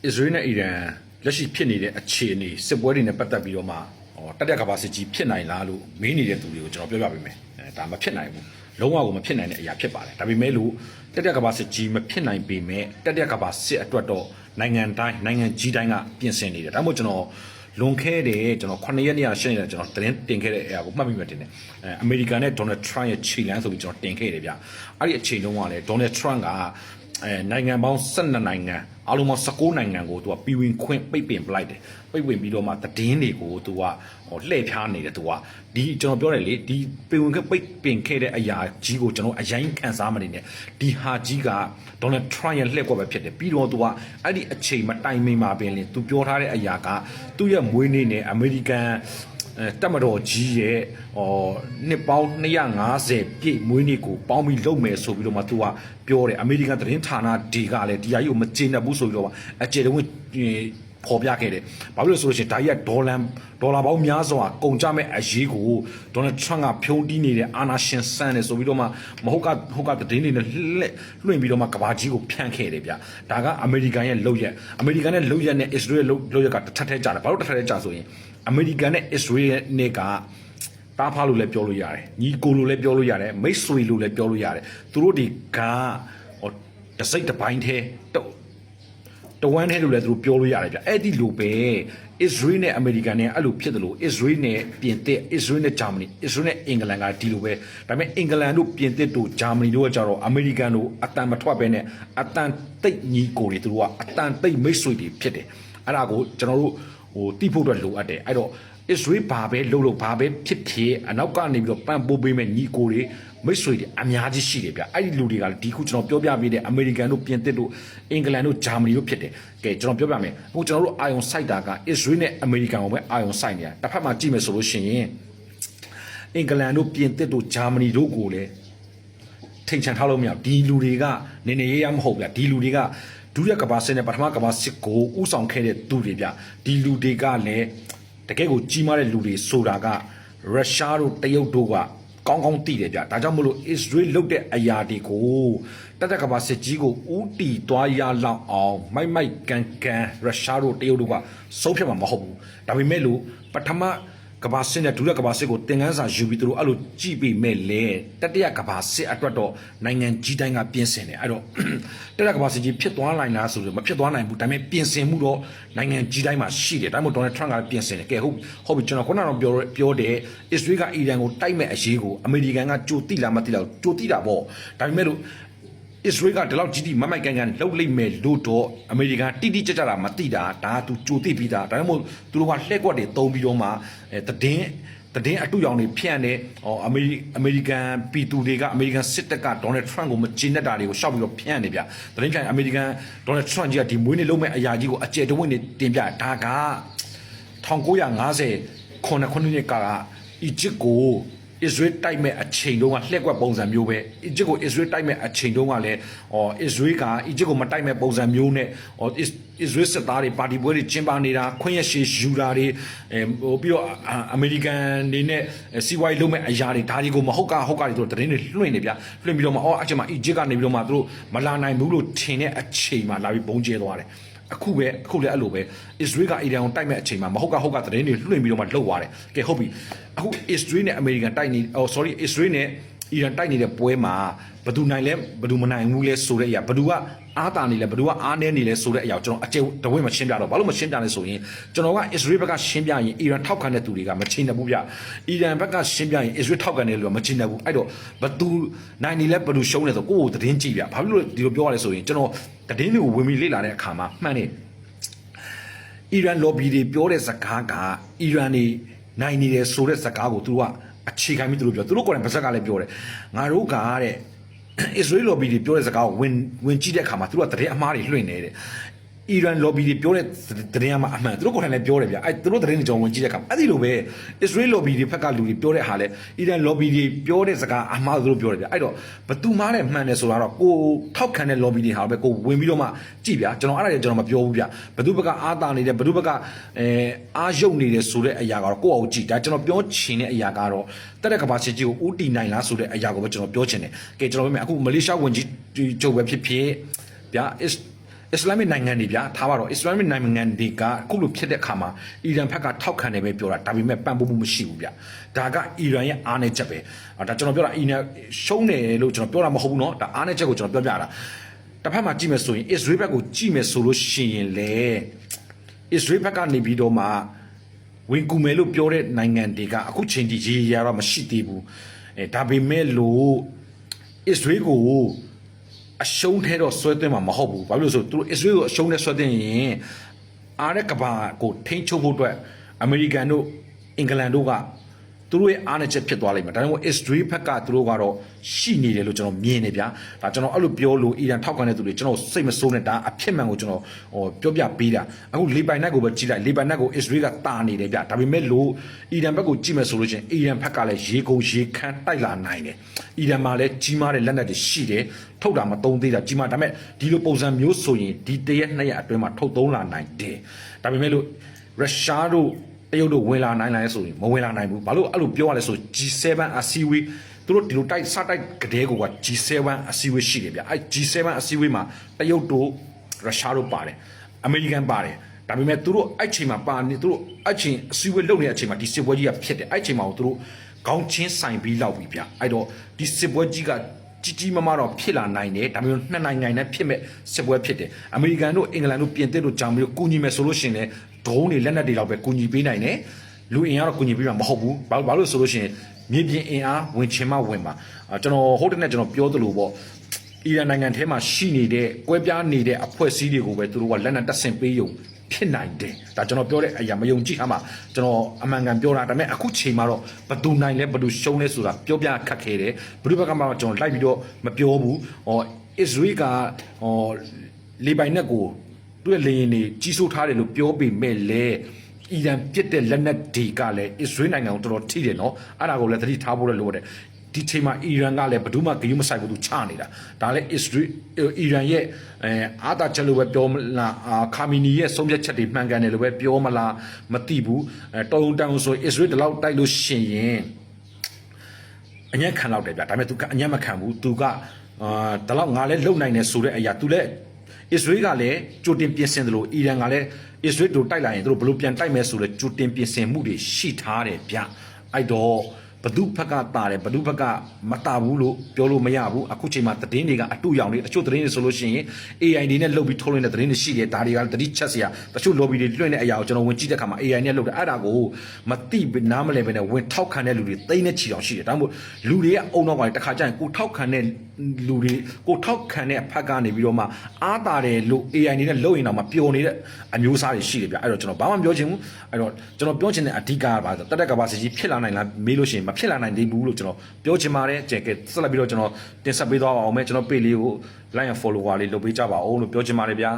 Israel နဲ့ Iran လက်ရှိဖြစ်နေတဲ့အခြေအနေစစ်ပွဲတွေနဲ့ပတ်သက်ပြီးတော့မှတက်တက်ကဘာစစ်ကြီးဖြစ်နိုင်လားလို့မင်းနေတဲ့သူတွေကိုကျွန်တော်ပြောပြပေးမယ်ဒါမဖြစ်နိုင်ဘူးလုံးဝကိုမဖြစ်နိုင်တဲ့အရာဖြစ်ပါတယ်ဒါပေမဲ့လို့တက်တက်ကဘာစစ်ကြီးမဖြစ်နိုင်ပေမဲ့တက်တက်ကဘာစစ်အတွက်တော့နိုင်ငံတိုင်းနိုင်ငံကြီးတိုင်းကပြင်ဆင်နေတယ်ဒါမှမဟုတ်ကျွန်တော်လွန်ခဲ့တဲ့ကျွန်တော်9ရက်နေ့ရှင်းနေတာကျွန်တော်သတင်းတင်ခဲ့တဲ့အရာကိုမှတ်မိမှတင်တယ်အမေရိကန်နဲ့ဒေါ်နယ်ထရန့်ရဲ့ခြေလှမ်းဆိုပြီးကျွန်တော်တင်ခဲ့တယ်ဗျအဲ့ဒီအချိန်တုန်းကလည်းဒေါ်နယ်ထရန့်ကနိုင်ငံပေါင်း12နိုင်ငံအားလုံးပေါင်း19နိုင်ငံကိုသူကပြည်ဝင်ခွင့်ပိတ်ပင်ပလိုက်တယ်ပိတ်ပင်ပြီးတော့မှသတင်းတွေကိုသူကလှည့်ဖျားနေတယ်သူကဒီကျွန်တော်ပြောတယ်လေဒီပြည်ဝင်ခွင့်ပိတ်ပင်ခဲ့တဲ့အရာကြီးကိုကျွန်တော်အရင်ခန်းစားမနေနဲ့ဒီဟာကြီးကဒေါ်နယ်ထရန့်ရဲ့လှည့်ကွက်ပဲဖြစ်တယ်ပြီးတော့သူကအဲ့ဒီအချိန်မတိုင်မီမှာပင်လေသူပြောထားတဲ့အရာကသူ့ရဲ့မွေးနေ့နဲ့အမေရိကန်တက်မတော်ကြီးရဲ့နှစ်ပေါင်း250ပြည့်မွေးနေ့ကိုပေါင်းပြီးလုပ်မယ်ဆိုပြီးတော့မှသူကပြောတယ်အမေရိကန်သတင်းဌာနတွေကလည်းဒီအရာကြီးကိုမကျေနပ်ဘူးဆိုပြီးတော့အကျေတုံးဖော်ပြခဲ့တယ်။ဘာဖြစ်လို့ဆိုလို့ရှိရင်ဒါကြီးကဒေါ်လာပေါင်းများစွာကုန်ကြမဲ့အရေးကိုဒေါ်နယ်ထရန့်ကဖြုံးတီးနေတဲ့အာဏာရှင်ဆန်တယ်ဆိုပြီးတော့မှမဟုတ်ကသတင်းတွေနဲ့လွှင့်ပြီးတော့မှကဘာကြီးကိုဖြန့်ခဲ့တယ်ဗျ။ဒါကအမေရိကန်ရဲ့လုပ်ရက်အမေရိကန်ရဲ့လုပ်ရက်နဲ့အစ္စရေးလုပ်ရက်ကတစ်ထပ်ထဲကြတယ်။ဘာလို့တစ်ထပ်ထဲကြဆိုရင်အမေရိကန်နဲ့အစ္စရေးနဲ့ကတားဖားလို့လည်းပြောလို့ရတယ်ညီကိုလို့လည်းပြောလို့ရတယ်မိတ်ဆွေလို့လည်းပြောလို့ရတယ်သူတို့ဒီကတစိတ်တစ်ပိုင်းထဲတဝမ်းထဲလို့လည်းသူတို့ပြောလို့ရတယ်ဗျအဲ့ဒီလိုပဲအစ္စရေးနဲ့အမေရိကန်နဲ့အဲ့လိုဖြစ်တယ်လို့အစ္စရေးနဲ့ပြင်သစ်အစ္စရေးနဲ့ဂျာမနီအစ္စရေးနဲ့အင်္ဂလန်ကဒီလိုပဲဒါပေမဲ့အင်္ဂလန်တို့ပြင်သစ်တို့ဂျာမနီတို့ကကြတော့အမေရိကန်တို့အတန်မထွက်ပဲနဲ့အတန်တိတ်ညီကိုတွေသူတို့ကအတန်တိတ်မိတ်ဆွေတွေဖြစ်တယ်အဲ့ဒါကိုကျွန်တော်တို့တိဖို့အတွက်လိုအပ်တယ်အဲ့တော့အစ္စရေးဘာပဲလုပ်ဘာပဲဖြစ်အနောက်ကနေပြီးတော့ပန့်ပိုးပေးမဲ့ညီကိုတွေမိတ်ဆွေတွေအများကြီးရှိတယ်ဗျအဲ့ဒီလူတွေကဒီခုကျွန်တော်ပြောပြပေးတဲ့အမေရိကန်တို့ပြင်သစ်တို့အင်္ဂလန်တို့ဂျာမနီတို့ဖြစ်တယ်ကဲကျွန်တော်ပြောပြမယ်အခုကျွန်တော်တို့အာယုံစိုက်တာကအစ္စရေးနဲ့အမေရိကန်ကိုပဲအာယုံစိုက်နေတာတစ်ဖက်မှာကြည့်မယ်ဆိုလို့ရှိရင်အင်္ဂလန်တို့ပြင်သစ်တို့ဂျာမနီတို့ကိုလည်းထိန်ချန်ထားလို့မရဒီလူတွေကနေနေရမဟုတ်ဗျဒီလူတွေကဒုတိယကမ္ဘာစစ်နဲ့ပထမကမ္ဘာစစ်ကိုဥဆောင်ခဲ့တဲ့သူတွေဗျဒီလူတွေကလည်းတကယ်ကိုကြီးမားတဲ့လူတွေဆိုတာကရုရှားတို့တရုတ်တို့ကကောင်းကောင်းသိတယ်ဗျဒါကြောင့်မလို့ Israel လုတ်တဲ့အရာတွေကိုတကဘာစစ်ကြီးကိုဥတီသွားရလောက်အောင်မိုက်ကန်ရုရှားတို့တရုတ်တို့ကစိုးဖြတ်မှာမဟုတ်ဘူးဒါပေမဲ့လို့ပထမကဘာစစ်နဲ့ဒုတိယကဘာစစ်ကိုသင်ခန်းစာယူပြီးသူတို့အဲ့လိုကြည့်ပြီးမဲ့လေတတိယကဘာစစ်အတွက်တော့နိုင်ငံကြီးတိုင်းကပြင်ဆင်တယ်အဲ့တော့တတိယကဘာစစ်ကြီးဖြစ်သွားနိုင်လားဆိုတော့မဖြစ်သွားနိုင်ဘူးဒါပေမဲ့ပြင်ဆင်မှုတော့နိုင်ငံကြီးတိုင်းမှာရှိတယ်ဒါမှမဟုတ်ဒေါ်နယ်ထရန့်ကပြင်ဆင်တယ်ကဲဟုတ်ပြီကျွန်တော်ခုနကတော့ပြောတယ်အစ္စရေးကအီရန်ကိုတိုက်မဲ့အရေးကိုအမေရိကန်ကကြိုတိလားမတိလားကြိုတိတာပေါ့ဒါပေမဲ့လို့အစ္စရေးကဒီလောက်ကြီးမိုက်ကန်လှုပ်လိုက်မဲ့လို့တော့အမေရိကန်တိတိကျကျတာမသိတာဒါကသူကြိုသိပြီးသားဒါမှမဟုတ်သူတို့ကလှည့်ကွက်တွေတုံးပြီးတော့မှသတင်းအတူရောင်တွေဖြန့်နေအမေရိကန်ပြည်သူတွေကအမေရိကန်စစ်တပ်ကဒေါ်နယ်ထရန့်ကိုမကျေနပ်တာတွေကိုရှောက်ပြီးတော့ဖြန့်နေဗျသတင်းဖြန့်အမေရိကန်ဒေါ်နယ်ထရန့်ကြီးကဒီမွေးနေ့လုံးမဲ့အရာကြီးကိုအကျယ်တဝင့်နေတင်ပြဒါက1950ခုနှစ်ကအီဂျစ်ကိုအစ္စရေးတိုက်မဲ့အချိန်တုန်းကလှည့်ကွက်ပုံစံမျိုးပဲအီဂျစ်ကိုအစ္စရေးတိုက်မဲ့အချိန်တုန်းကလည်းအစ္စရေးကအီဂျစ်ကိုမတိုက်မဲ့ပုံစံမျိုးနဲ့အစ္စရေးစစ်သားတွေပါတီပွဲတွေကျင်းပနေတာခွင့်ရရှေယူတာတွေပြီးတော့အမေရိကန်နေနဲ့စီးပွားရေးလုပ်မဲ့အရာတွေဒါတွေကိုမဟုတ်ကတွေတို့သတင်းတွေလွှင့်နေဗျလွှင့်ပြီးတော့မှအချိန်မှာအီဂျစ်ကနေပြီးတော့မှသူတို့မလာနိုင်ဘူးလို့ထင်တဲ့အချိန်မှာလာပြီးဘုံကျဲသွားတယ်အခုလည်းအဲ့လိုပဲအစ္စရေးကအီရန်ကိုတိုက်မဲ့အချိန်မှာမဟုတ်ကသတင်းတွေလွှင့်ပြီးတော့မှလှုပ်သွားတယ်ကဲဟုတ်ပြီအခုအစ္စရေးနဲ့အမေရိကန်တိုက်နေအစ္စရေးနဲ့အီရန်တိုက်နေတဲ့ပွဲမှာဘယ်သူနိုင်လဲဘယ်သူမနိုင်ဘူးလဲဆိုတဲ့အရာဘယ်သူကအားတာနေလဲဘယ်သူကအားနည်းနေလဲဆိုတဲ့အရာကိုကျွန်တော်အကျယ်တဝင့်မရှင်းပြတော့ဘာလို့မရှင်းပြလဲဆိုရင်ကျွန်တော်ကအစ္စရေးဘက်ကရှင်းပြရင်အီရန်ထောက်ခံတဲ့သူတွေကမချိနေဘူးဗျအီရန်ဘက်ကရှင်းပြရင်အစ္စရေးထောက်ခံတဲ့လူကမချိနေဘူးအဲ့တော့ဘယ်သူနိုင်နေလဲဘယ်သူရှုံးလဲဆိုကိုယ့်ကိုသတင်းကြည့်ဗျဘာဖြစ်လို့ဒီလိုပြောရလဲဆိုရင်ကျွန်တော်သတင်းတွေကိုဝင်ပြီးလေ့လာတဲ့အခါမှာမှန်တယ်အီရန် lobby တွေပြောတဲ့စကားကအီရန်နေနိုင်နေတယ်ဆိုတဲ့စကားကိုသူတို့ကအခြေခံပြီးသူတို့ပြောသူတို့ကိုယ်တိုင်ပါဇက်ကလည်းပြောတယ်ငါတို့ကတဲ့အစ္စရေး lobby တွေပြောတဲ့စကားကိုဝင်ကြည့်တဲ့အခါမှာသူတို့ကသတင်းအမှားတွေလွှင့်နေတယ်အီရန် lobby တွေပြောတဲ့သတင်းအမှားအမှန်သူတို့ကိုယ်တိုင်လည်းပြောတယ်ဗျအဲ့သူတို့သတင်းတွေကြောင့်ဝင်ကြည့်တဲ့အခါအဲ့ဒီလိုပဲအစ္စရေး lobby တွေဖက်ကလူတွေပြောတဲ့ဟာလဲအီရန် lobby တွေပြောတဲ့စကားအမှားသူတို့ပြောတယ်ဗျအဲ့တော့ဘသူမှားတယ်မှန်တယ်ဆိုတာတော့ကိုထောက်ခံတဲ့ lobby တွေဟာပဲကိုဝင်ပြီးတော့မှကြည့်ဗျကျွန်တော်အဲ့ဒါတွေကျွန်တော်မပြောဘူးဗျဘသူဘက်ကအားတာနေတယ်ဘသူဘက်ကအားယုတ်နေတယ်ဆိုတဲ့အရာကတော့ကိုယ့်အောင်ကြည့်ဒါကျွန်တော်ပြောချင်တဲ့အရာကတော့တက်ကဘာစစ်ကြီးကိုဦးတီနိုင်လားဆိုတဲ့အရာကိုပဲကျွန်တော်ပြောချင်တယ်ကဲကျွန်တော်ပြောမယ်အခုမလေးရှားဝန်ကြီးချုပ်ပဲဖြစ်ဗျ အစ္စလာမစ်နိုင်ငံတွေဗျာထားပါတော့အစ္စလာမစ်နိုင်ငံတွေကအခုလိုဖြစ်တဲ့အခါမှာအီရန်ဘက်ကထောက်ခံတယ်ပဲပြောတာဒါပေမဲ့ပံ့ပိုးမှုမရှိဘူးဗျဒါကအီရန်ရဲ့အားနည်းချက်ပဲဒါကျွန်တော်ပြောတာအီရန်ရှုံးတယ်လို့ကျွန်တော်ပြောတာမဟုတ်ဘူးเนาะဒါအားနည်းချက်ကိုကျွန်တော်ပြောပြတာတစ်ဖက်မှာကြည့်မယ်ဆိုရင်အစ္စရေးဘက်ကိုကြည့်မယ်ဆိုလို့ရှိရင်လေအစ္စရေးဘက်ကနေပြီးတော့မှဝင်ကူမယ်လို့ပြောတဲ့နိုင်ငံတွေကအခုချိန်ထိရေရတော့မရှိသေးဘူးဒါပေမဲ့လို့အစ္စရေးကိုအရှုံးထဲတော့ဆွဲသွင်းမှာမဟုတ်ဘူးဘာလို့လဲဆိုသူတို့အစ္စရေးကိုအရှုံးနဲ့ဆွဲသွင်းရင်အားတဲ့ကဘာကိုထိန်းချုပ်ဖို့အတွက်အမေရိကန်တို့အင်္ဂလန်တို့ကသူတို့ရဲ့အားနည်းချက်ဖြစ်သွားလိမ့်မယ်ဒါကြောင့်အစ္စရေးဘက်ကသူတို့ကတော့ရှိနေတယ်လို့ကျွန်တော်မြင်နေဗျာဒါကျွန်တော်အဲ့လိုပြောလို့အီရန်ထောက်ခံတဲ့သူတွေကျွန်တော်စိတ်မဆိုးနဲ့ဒါအဖြစ်မှန်ကိုကျွန်တော်ပြောပြပေးတာအခုလေပိုင်နက်ကိုပဲကြည့်လိုက်လေပိုင်နက်ကိုအစ္စရေးကတာနေတယ်ဗျာဒါပေမဲ့လို့အီရန်ဘက်ကိုကြည့်မယ်ဆိုလို့ချင်းအီရန်ဘက်ကလည်းရေကုန်ရေခမ်းတိုက်လာနိုင်တယ်အီရန်မှာလည်းကြီးမားတဲ့လက်နက်တွေရှိတယ်ထုတ်တာမသုံးသေးတာကြီးမားဒါပေမဲ့ဒီလိုပုံစံမျိုးဆိုရင်ဒီတရက်နှစ်ရက်အတွင်းမှာထုတ်သုံးလာနိုင်တယ်ဒါပေမဲ့လို့ရုရှားတို့တရုတ်တို့ဝင်လာနိုင်လားဆိုရင်မဝင်လာနိုင်ဘူးဘာလို့အဲ့လိုပြောရလဲဆို G7 အစည်းအဝေးသူတို့ဒီလိုတိုက်စတိုက်ကတဲ့ကိုက G7 အစည်းအဝေးရှိတယ်ဗျအဲ့ G7 အစည်းအဝေးမှာတရုတ်တို့ရုရှားတို့ပါတယ်အမေရိကန်ပါတယ်ဒါပေမဲ့သူတို့အဲ့ချိန်မှာပါနေသူတို့အဲ့ချိန်အစည်းအဝေးလုပ်နေတဲ့အချိန်မှာဒီစစ်ပွဲကြီးကဖြစ်တယ်အဲ့ချိန်မှာသူတို့ခေါင်းချင်းဆိုင်ပြီးလောက်ပြီဗျအဲ့တော့ဒီစစ်ပွဲကြီးကကြီးကြီးမားမားတော့ဖြစ်လာနိုင်တယ်ဒါမျိုးနှစ်နိုင်ငံနဲ့ဖြစ်မဲ့စစ်ပွဲဖြစ်တယ်အမေရိကန်တို့အင်္ဂလန်တို့ပြင်သစ်တို့ဂျာမနီတို့ကူညီမယ်ဆိုလို့ရှိရင်လည်းဒရုန်းတွေလက်နက်တွေလောက်ပဲကူညီပေးနိုင်တယ်လူအင်အားတော့ကူညီပေးမှာမဟုတ်ဘူးဘာလို့ဆိုလို့ရှိရင်မြေပြင်အင်အားဝင်ချင်မှဝင်မှာကျွန်တော်ဟုတ်တဲ့နဲ့ကျွန်တော်ပြောသလိုပေါ့အီရန်နိုင်ငံထဲမှာရှိနေတဲ့ကွဲပြားနေတဲ့အဖွဲ့အစည်းတွေကိုပဲသူတို့ကလက်နက်တပ်ဆင်ပေးယုံဖြစ်နိုင်တယ်ဒါကျွန်တော်ပြောတဲ့အရာမယုံကြည်အားမှာကျွန်တော်အမှန်ကန်ပြောတာဒါပေမဲ့အခုချိန်မှာတော့ဘယ်သူနိုင်လဲဘယ်သူရှုံးလဲဆိုတာပြောပြခက်ခဲတယ်ဘယ်သူဘက်ကမှကျွန်တော်လိုက်ပြီးတော့မပြောဘူးအစ္စရေးကလေပိုင်နက်ကိုသူ့ရဲ့လေရင်တွေကြီးစိုးထားတယ်လို့ပြောပေမဲ့လေအီရန်ပြစ်တဲ့လက်နက်တွေကလည်းအစ္စရေးနိုင်ငံကိုတော်တော်ထိတယ်နော်အဲ့ဒါကိုလည်းသတိထားဖို့လည်းလိုတယ်ဒီချိန်မှာအီရန်ကလည်းဘယ်သူမှဂရုမစိုက်ဘူးသူချနေတာဒါလည်းအီရန်ရဲ့အာသာချက်လို့ပဲပြောမလားခါမီနီရဲ့ဆုံးဖြတ်ချက်တွေမှန်ကန်တယ်လို့ပဲပြောမလားမသိဘူးတောင်းတန်းဆိုအစ္စရေးတလောက်တိုက်လို့ရှင်ရင်အညံ့ခံလောက်တယ်ဗျဒါပေမဲ့သူကအညံ့မခံဘူးသူကတလောက်ငါလည်းလုံနိုင်တယ်ဆိုတဲ့အရာသူလည်းအစ္စရေးကလည်းကြိုတင်ပြင်ဆင်တယ်လို့အီရန်ကလည်းအစ္စရေးတို့တိုက်လာရင်သူတို့ဘယ်လိုပြန်တိုက်မယ်ဆိုလဲကြိုတင်ပြင်ဆင်မှုတွေရှိထားတယ်ဗျအဲ့တော့ဘဒုဘက်ကတာတယ်ဘဒုဘက်ကမတာဘူးလို့ပြောလို့မရဘူးအခုချိန်မှာသတင်းတွေကအတူရောင်တွေတချို့သတင်းတွေဆိုလို့ရှိရင် AI တွေနဲ့လုပ်ပြီးထုတ်လွှင့်တဲ့သတင်းတွေရှိတယ်ဒါတွေကတတိချက်စရာတချို့ lobby တွေလွှင့်တဲ့အရာကိုကျွန်တော်ဝင်ကြည့်တဲ့အခါမှာ AI နဲ့လုပ်တယ်အဲ့ဒါကိုမသိနားမလည်ပဲနဲ့ဝင်ထောက်ခံတဲ့လူတွေသိနေချီအောင်ရှိတယ်ဒါမှမဟုတ်လူတွေကအုံတော့ကတခါကျရင်ကိုထောက်ခံတဲ့လူတွေကိုထောက်ခံတဲ့ဖက်ကနေပြီးတော့မှအားတာတယ်လို့ AI တွေနဲ့လုပ်ရင်တော့မှပျော်နေတဲ့အမျိုးအစားတွေရှိတယ်ဗျအဲ့တော့ကျွန်တော်ဘာမှမပြောချင်ဘူးအဲ့တော့ကျွန်တော်ပြောချင်တဲ့အဓိကကဘာလဲတက်ကဘာစီကြီးဖြစ်လာနိုင်လားမေးလို့ရှိရင်မဖြစ်လာနိုင်သေးဘူးလို့ကျွန်တော်ပြောချင်ပါတယ်ကျဲကဲဆက်လက်ပြီးတော့ကျွန်တော်တင်ဆက်ပေးသွားပါအောင်မယ်ကျွန်တော် page လေးကို like and follower လေးလုပ်ပေးကြပါအောင်လို့ပြောချင်ပါတယ်ဗျာ